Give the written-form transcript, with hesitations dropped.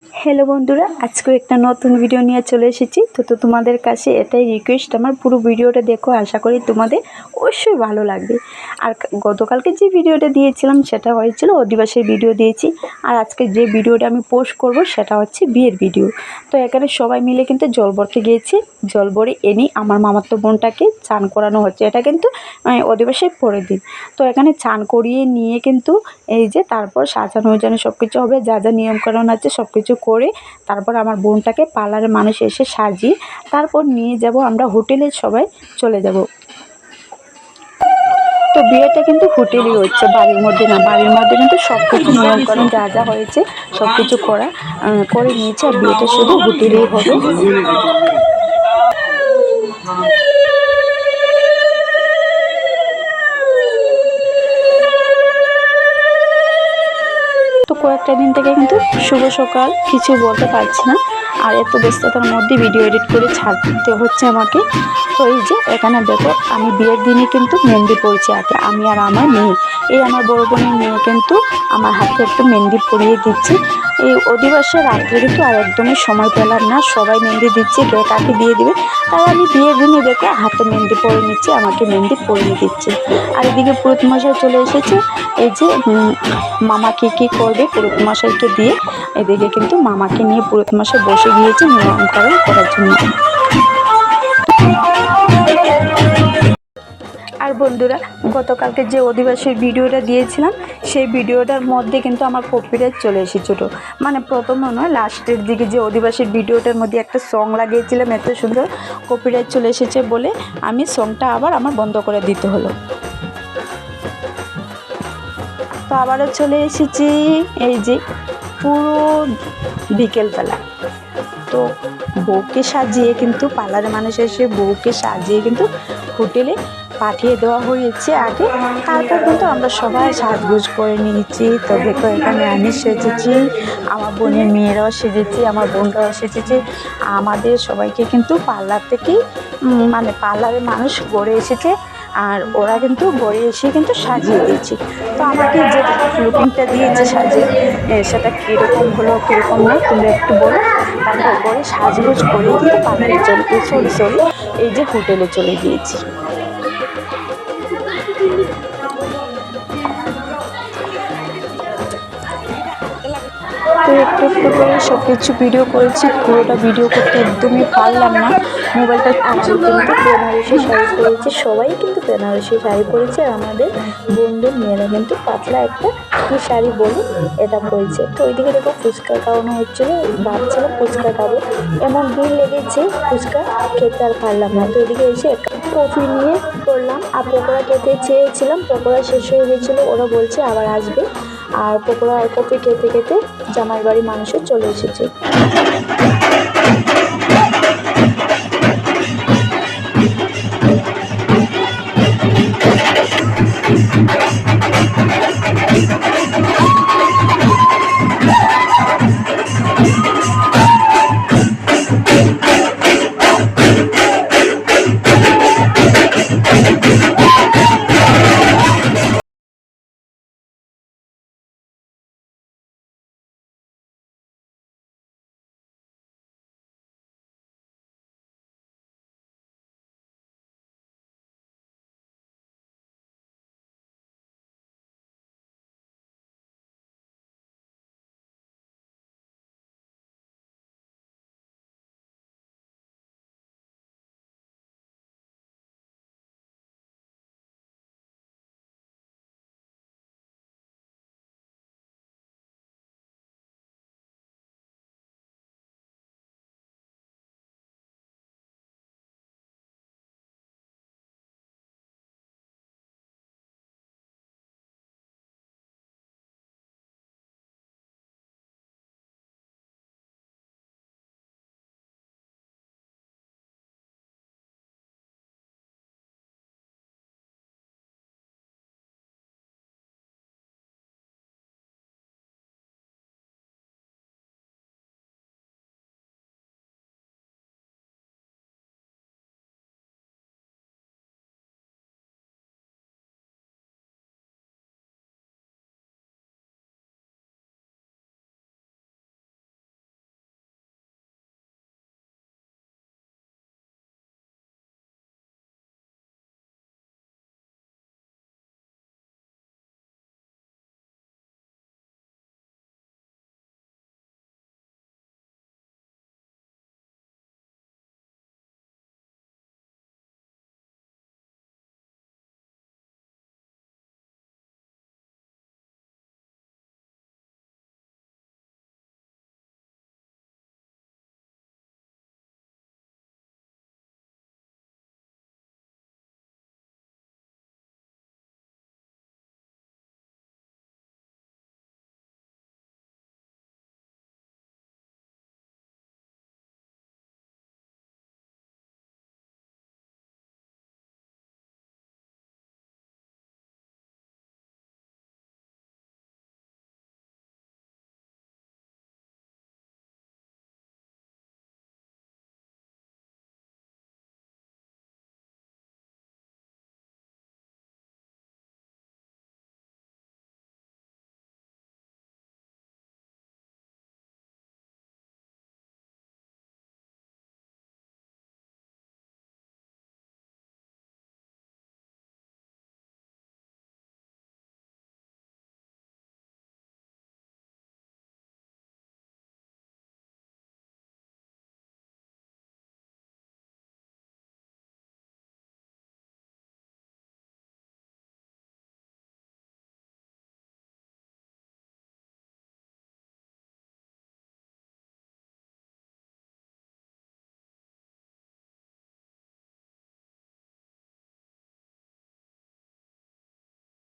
Hello বন্ধুরা, আজকে একটা নতুন ভিডিও নিয়ে চলে এসেছি। তো তোমাদের কাছে এটাই রিকোয়েস্ট, আমার পুরো ভিডিওটা দেখো, আশা করি তোমাদের অবশ্যই ভালো লাগবে। আর গতকালকে যে ভিডিওটা দিয়েছিলাম সেটা হয়েছিল অধিবাসীর ভিডিও দিয়েছি, আর আজকে যে ভিডিওটা আমি পোস্ট করব সেটা হচ্ছে বিয়ের ভিডিও। তো এখানে সবাই মিলে কিন্তু জল ভরতে গিয়েছি, জল ভরে এনে আমার মামাতো বোনটাকে চান করানো হচ্ছে। এটা কিন্তু অধিবাসীর পরের দিন। তো এখানে চান করিয়ে নিয়ে কিন্তু এই যে তারপর সাজানো উজানো সব কিছু হবে, যা যা নিয়মকানুন আছে সব কিছু করে তারপর আমার বোনটাকে পার্লারের মানুষ এসে সাজিয়ে তারপর নিয়ে যাব আমরা হোটেলে, সবাই চলে যাব। তো বিয়েটা কিন্তু হোটেলই হচ্ছে, বাড়ির মধ্যে না। বাড়ির মধ্যে কিন্তু সব কিছু নিয়মকানুন যা যা হয়েছে সব কিছু করে নিয়েছে, আর বিয়েটা শুধু হোটেলেই হবে। তো কয়েকটা দিন থেকে কিন্তু শুভ সকাল কিছু বলতে পারছি না, আর এত ব্যস্ততার মধ্যে ভিডিও এডিট করে ছাড়তে হচ্ছে আমাকে। তো এই যে এখানে দেখো, আমি বিয়ের দিনে কিন্তু মেহেন্দি পড়েছি হাতে, আমি আর আমার মেয়ে, এই আমার বড় বোনের মেয়ে কিন্তু আমার হাতে একটু মেহেন্দি পরিয়ে দিচ্ছি। এই অধিবাসের রাত্রে কিন্তু আর একদমই সময় পেলাম না, সবাই মেহেন্দি দিচ্ছে, কে কাকে দিয়ে দিবে, তাই আমি বিয়ের দিনে দেখে হাতে মেহেন্দি পরে নিচ্ছি, আমাকে মেহেন্দি পরিয়ে দিচ্ছে। আর এদিকে পুরোহিত মশাই চলে এসেছে, এই যে মামা কী করবে পুরোহিত মশাইকে দিয়ে, এদিকে কিন্তু মামাকে নিয়ে পুরোহিত মশাই বসে গিয়েছে নিয়মকরণ করার জন্য। আর বন্ধুরা, গতকালকে যে অধিবাসীর ভিডিওটা দিয়েছিলাম সেই ভিডিওটার মধ্যে কিন্তু আমার কপিরাইট চলে এসেছিলো, মানে প্রথমে নয়, লাস্টের দিকে যে অধিবাসীর ভিডিওটার মধ্যে একটা সং লাগিয়েছিলাম, এত সুন্দর কপিরাইট চলে এসেছে বলে আমি সংটা আবার আমার বন্ধ করে দিতে হলো। তো আবারও চলে এসেছি এই যে পুরো বিকেলবেলা। তো বউকে সাজিয়ে কিন্তু পার্লারের মানুষ এসে বউকে সাজিয়ে কিন্তু হোটেলে পাঠিয়ে দেওয়া হয়েছে আগে, তারপর কিন্তু আমরা সবাই সাজগোজ করে নিয়েছি। তো দেখো, এখানে আমি সেজেছি, আমার বোনের মেয়েরাও সেজেছি, আমার বোনরাও সেজেছে, আমাদের সবাইকে কিন্তু পার্লার থেকেই মানে পার্লারের মানুষ গড়ে এসেছে, আর ওরা কিন্তু গড়ে এসে কিন্তু সাজিয়ে দিয়েছে। তো আমাকে যে লুকিংটা দিয়েছে সাজিয়ে, সেটা কীরকম হলো কীরকম না তোমরা একটু বলো। তারপর পরে সাজগোজ করে কিন্তু পার্লারে সরি এই যে হোটেলে চলে গিয়েছি। তো একটু একটু করে সব কিছু ভিডিও করেছি, পুরোটা ভিডিও করতে একদমই পারলাম না, মোবাইলটা কিন্তু বেনারসি শাড়ি পরেছে, সবাই কিন্তু বেনারসি শাড়ি পরেছে, আর আমাদের বোনদের মেয়েরা কিন্তু পাতলা একটা কী শাড়ি বলে এটা পরেছে। তো ওইদিকে দেখো ফুচকা খাওয়ানো হচ্ছিলো, ভাবছিলাম ফুচকা খাবো, এমন ভিড় লেগেছে ফুচকা খেতে আর পারলাম না। তো এদিকে এসে কফি নিয়ে পড়লাম, আর পকোড়া খেতে চেয়েছিলাম, পকোড়া শেষ হয়ে গেছিলো, ওরা বলছে আবার আসবে, আর পকোড়া আর কফি খেতে খেতে জামাই বাড়ি মানুষের চলে এসেছে।